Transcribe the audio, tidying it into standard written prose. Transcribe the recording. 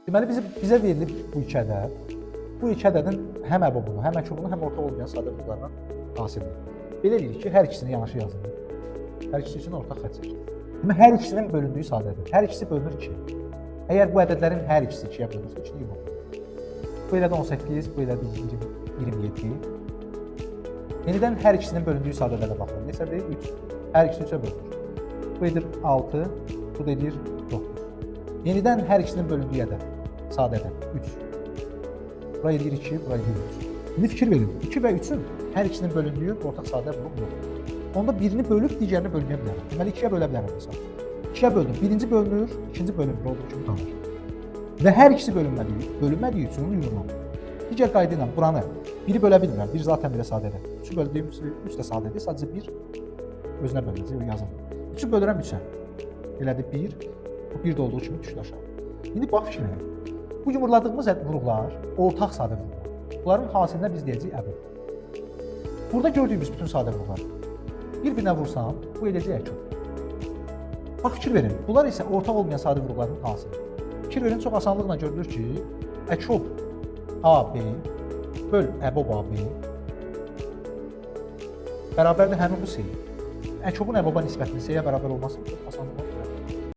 Deməli bizə verilib bu iki ədəd. Bu iki ədədin həm əbobunu, həm əkobunu, həm ortaq olmayan sadə vurğulardan hasildir. Belə edirik ki, hər ikisini yanaşı yazılır. Hər ikisi üçün ortaq xətt çəkilir. Demək, hər ikisinin bölündüyü sadədir. Hər ikisi bölünür 2. Əgər bu ədədlərin hər ikisi 2-yə bölünürsə, 2-ni yumulur. Bu elə də 18, bu elə də 27. Yenidən hər ikisinin bölündüyü sadələrə baxın. Neçədir? 3. Hər ikisi 3-ə bölünür. Bu edir 6, bu da edir 9. Yenidən hər ikisinin bölündüyü ədəd, sadə ədəd 3. Bura edir 2, bura edir 3. İndi fikir verin, 2 və 3-ün hər ikisinin bölündüyü ortaq sadə vurğu yoxdur. Onda birini bölüb digərini bölməyə bilərəm. Deməli 2-yə bölə bilərəm məsələn. 2-yə böldüm. Birinci bölünür, ikinci bölünmür olduğu kimi qalır. Və hər ikisi bölünmədiyi üçün yumurlam. Digər qayda ilə buranı biri bölə bilmirəm. Bir zaten belə sadədir. 3-ü böldüyüm 3 də sadədir. Sadəcə 1 özünə bölünəcək, yazılır. 3-ü bölürəm 3-ə. Elədir 1. Bu 1 də olduğu kimi düşür aşağı. İndi bax fikrinə. Bu yumurladığımız vurğular ortaq sadə vurğular. Bunların hasilinə biz deyəcəyik əbəd. Burada gördüyümüz bütün sadə vurğular bir-birinə vursam, bu eləcək əkob. Bax fikir verin. Bunlar isə ortaq olmayan sadə vurğuların hasili. Fikir verin, çox asanlıqla görülür ki, əkob AB böl əbob AB bərabərdir həmin bu S. Əkobun əboba nisbətinin S-yə bərabər olması çox asanlıqla görülür.